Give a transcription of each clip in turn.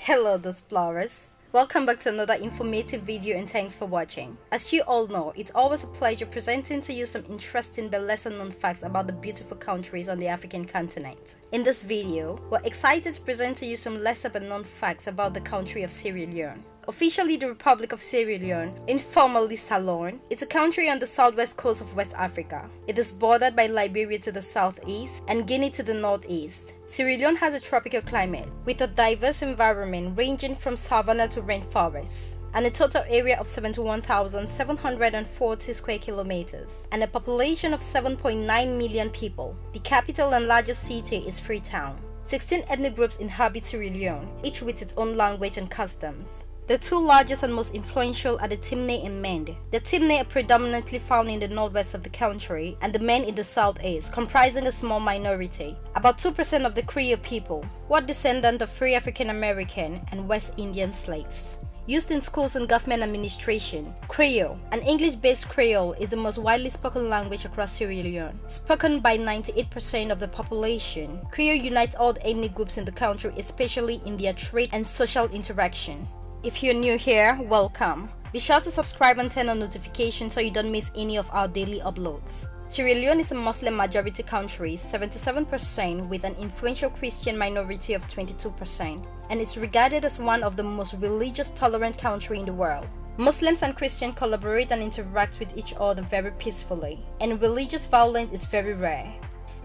Hello explorers, welcome back to another informative video and thanks for watching. As you all know, it's always a pleasure presenting to you some interesting but lesser known facts about the beautiful countries on the African continent. In this video, we're excited to present to you some lesser but known facts about the country of Sierra Leone. Officially the Republic of Sierra Leone, informally Ceylon, it's a country on the southwest coast of West Africa. It is bordered by Liberia to the southeast and Guinea to the northeast. Sierra Leone has a tropical climate with a diverse environment ranging from savanna to rainforests, and a total area of 71,740 square kilometers, and a population of 7.9 million people. The capital and largest city is Freetown. 16 ethnic groups inhabit Sierra Leone, each with its own language and customs. The two largest and most influential are the Temne and Mende. The Temne are predominantly found in the northwest of the country and the Mende in the southeast, comprising a small minority. About 2% of the Creole people were descendants of free African American and West Indian slaves. Used in schools and government administration, Creole, an English-based Creole, is the most widely spoken language across Sierra Leone. Spoken by 98% of the population, Creole unites all the ethnic groups in the country, especially in their trade and social interaction. If you're new here, welcome. Be sure to subscribe and turn on notifications so you don't miss any of our daily uploads. Sierra Leone is a Muslim majority country, 77%, with an influential Christian minority of 22%, and is regarded as one of the most religious tolerant countries in the world. Muslims and Christians collaborate and interact with each other very peacefully, and religious violence is very rare.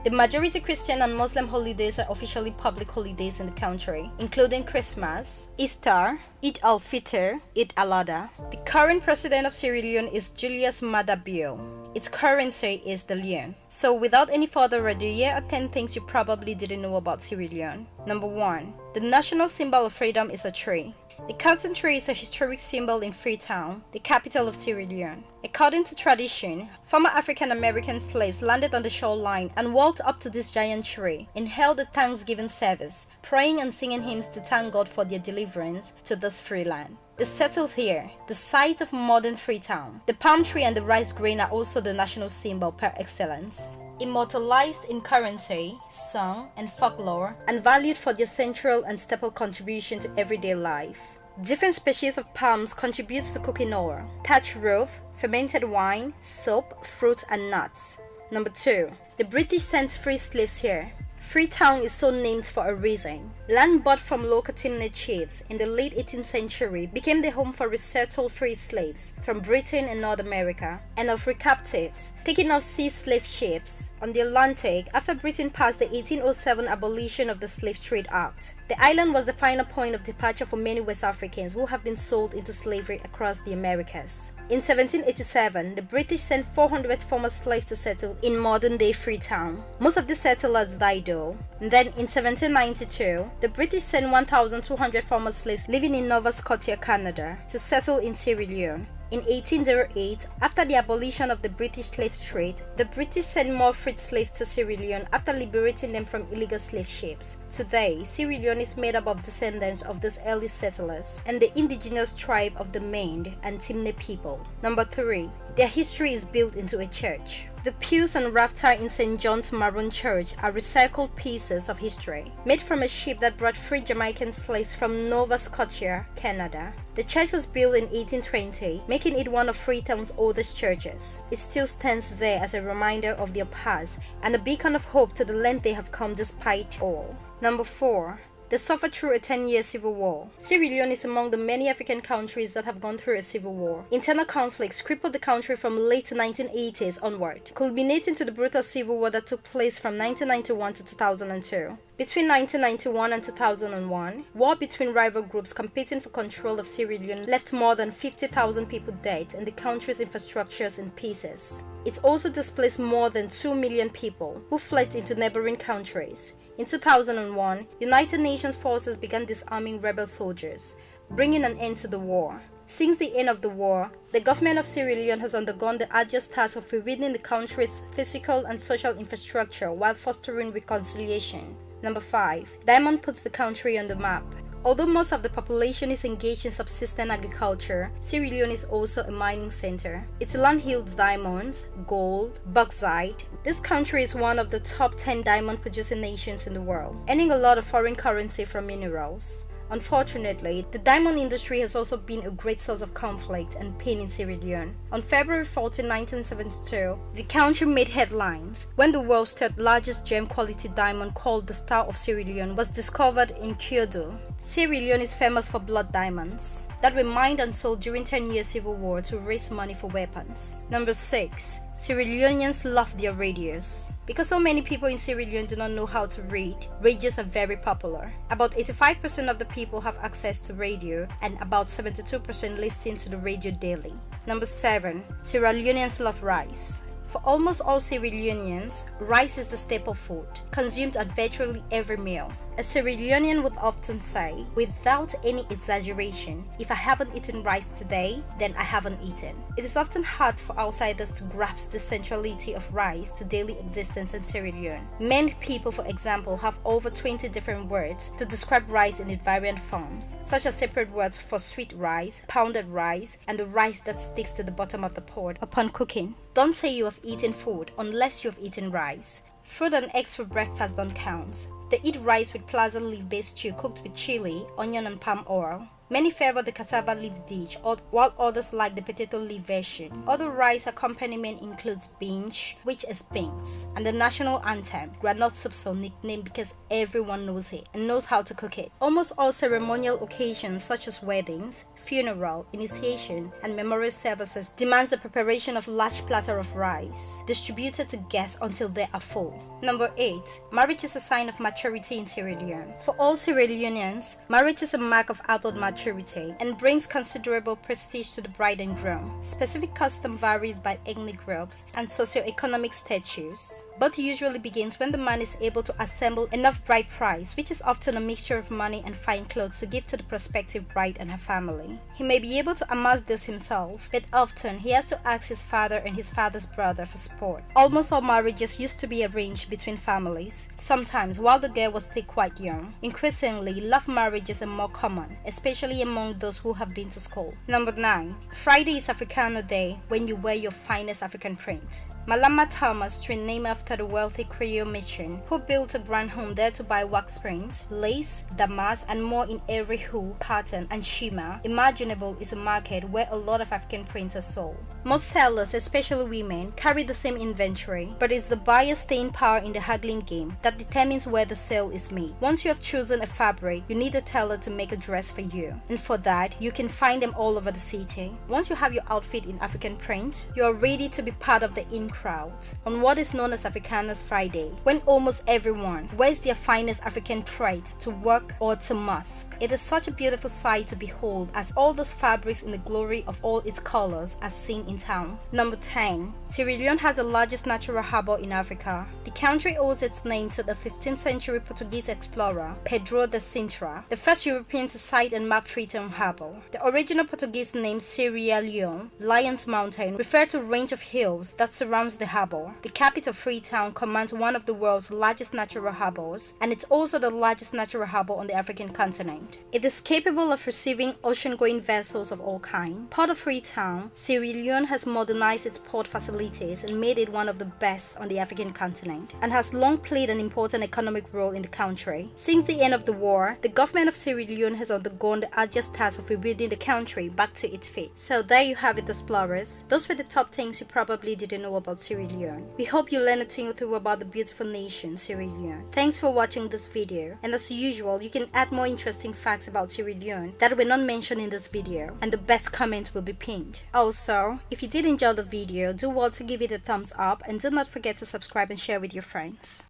The majority Christian and Muslim holidays are officially public holidays in the country, including Christmas, Easter, Eid al-Fitr, Eid al-Adha. The current president of Sierra Leone is Julius Maada Bio. Its currency is the leone. So without any further ado, here are 10 things you probably didn't know about Sierra Leone. Number 1. The national symbol of freedom is a tree. The cotton tree is a historic symbol in Freetown, the capital of Sierra Leone. According to tradition, former African American slaves landed on the shoreline and walked up to this giant tree and held a Thanksgiving service, praying and singing hymns to thank God for their deliverance to this free land. They settled here, the site of modern Freetown. The palm tree and the rice grain are also the national symbol par excellence. Immortalized in currency, song, and folklore, and valued for their central and staple contribution to everyday life. Different species of palms contribute to cooking oil, thatch roof, fermented wine, soap, fruits, and nuts. Number 2. The British sent free slaves here. Freetown is so named for a reason. Land bought from local Temne chiefs in the late 18th century became the home for resettled free slaves from Britain and North America, and of free captives taken off sea slave ships on the Atlantic after Britain passed the 1807 Abolition of the Slave Trade Act. The island was the final point of departure for many West Africans who have been sold into slavery across the Americas. In 1787, the British sent 400 former slaves to settle in modern-day Freetown. Most of the settlers died though. Then in 1792, the British sent 1,200 former slaves living in Nova Scotia, Canada, to settle in Sierra Leone. In 1808, after the abolition of the British slave trade, the British sent more freed slaves to Sierra Leone after liberating them from illegal slave ships. Today, Sierra Leone is made up of descendants of these early settlers and the indigenous tribe of the Mende and Temne people. Number 3. Their history is built into a church. The pews and rafter in St. John's Maroon Church are recycled pieces of history, made from a ship that brought free Jamaican slaves from Nova Scotia, Canada. The church was built in 1820, making it one of Freetown's oldest churches. It still stands there as a reminder of their past and a beacon of hope to the length they have come despite all. Number 4. They suffered through a 10-year civil war. Sierra Leone is among the many African countries that have gone through a civil war. Internal conflicts crippled the country from late 1980s onward, culminating to the brutal civil war that took place from 1991 to 2002. Between 1991 and 2001, war between rival groups competing for control of Sierra Leone left more than 50,000 people dead and the country's infrastructures in pieces. It also displaced more than 2 million people, who fled into neighboring countries. In 2001, United Nations forces began disarming rebel soldiers, bringing an end to the war. Since the end of the war, the government of Sierra Leone has undergone the arduous task of rebuilding the country's physical and social infrastructure while fostering reconciliation. Number 5. Diamond puts the country on the map. Although most of the population is engaged in subsistence agriculture, Sierra Leone is also a mining center. Its land yields diamonds, gold, bauxite. This country is one of the top 10 diamond producing nations in the world, earning a lot of foreign currency from minerals. Unfortunately, the diamond industry has also been a great source of conflict and pain in Sierra Leone. On February 14, 1972, the country made headlines when the world's third largest gem-quality diamond called the Star of Sierra Leone was discovered in Kyoto. Sierra Leone is famous for blood diamonds that were mined and sold during 10-year civil war to raise money for weapons. Number 6. Sierra Leoneans love their radios. Because so many people in Sierra Leone do not know how to read, radios are very popular. About 85% of the people have access to radio, and about 72% listen to the radio daily. Number 7. Sierra Leoneans love rice. For almost all Sierra Leoneans, rice is the staple food, consumed at virtually every meal. A Sierra Leonean would often say, without any exaggeration, if I haven't eaten rice today, then I haven't eaten. It is often hard for outsiders to grasp the centrality of rice to daily existence in Sierra Leone. Many people, for example, have over 20 different words to describe rice in its variant forms, such as separate words for sweet rice, pounded rice, and the rice that sticks to the bottom of the pot upon cooking. Don't say you have eaten food unless you have eaten rice. Fruit and eggs for breakfast don't count. They eat rice with plaza leaf-based stew cooked with chili, onion and palm oil. Many favor the cassava leaf dish, while others like the potato leaf version. Other rice accompaniment includes binge, which is beans, and the national anthem, groundnut soup, so nicknamed because everyone knows it and knows how to cook it. Almost all ceremonial occasions such as weddings, funeral, initiation, and memorial services demands the preparation of large platter of rice, distributed to guests until they are full. Number 8. Marriage is a sign of maturity in Sierra Leone. For all Sierra Leoneans, marriage is a mark of adult maturity and brings considerable prestige to the bride and groom. Specific custom varies by ethnic groups and socio-economic status, but usually begins when the man is able to assemble enough bride price, which is often a mixture of money and fine clothes, to give to the prospective bride and her family. He may be able to amass this himself, but often he has to ask his father and his father's brother for support. Almost all marriages used to be arranged between families, sometimes while the girl was still quite young. Increasingly, love marriages are more common, especially among those who have been to school. Number 9. Friday is Africana Day, when you wear your finest African print. Malama Thomas, twin named after the wealthy Creole matron who built a grand home there to buy wax print, lace, damask, and more in every hue, pattern, and shimmer imaginable, is a market where a lot of African prints are sold. Most sellers, especially women, carry the same inventory, but it's the buyer's staying power in the haggling game that determines where the sale is made. Once you have chosen a fabric, you need a tailor to make a dress for you, and for that, you can find them all over the city. Once you have your outfit in African print, you are ready to be part of the crowd on what is known as Africanas Friday, when almost everyone wears their finest African trait to work or to mosque. It is such a beautiful sight to behold, as all those fabrics in the glory of all its colors are seen in town. Number 10. Sierra Leone has the largest natural harbor in Africa. The country owes its name to the 15th century Portuguese explorer Pedro da Sintra, the first European to sight and map Freetown Harbor. The original Portuguese name Sierra Leone, Lion's Mountain, referred to a range of hills that surrounds the harbor. The capital Freetown commands one of the world's largest natural harbors, and it's also the largest natural harbor on the African continent. It is capable of receiving ocean-going vessels of all kinds. Port of Freetown, Sierra Leone has modernized its port facilities and made it one of the best on the African continent, and has long played an important economic role in the country. Since the end of the war, the government of Sierra Leone has undergone the arduous task of rebuilding the country back to its feet. So there you have it, explorers. Those were the top things you probably didn't know about Sierra Leone. We hope you learned a thing or two about the beautiful nation, Sierra Leone. Thanks for watching this video, and as usual, you can add more interesting facts about Sierra Leone that were not mentioned in this video, and the best comment will be pinned. Also, if you did enjoy the video, do well to give it a thumbs up, and do not forget to subscribe and share with your friends.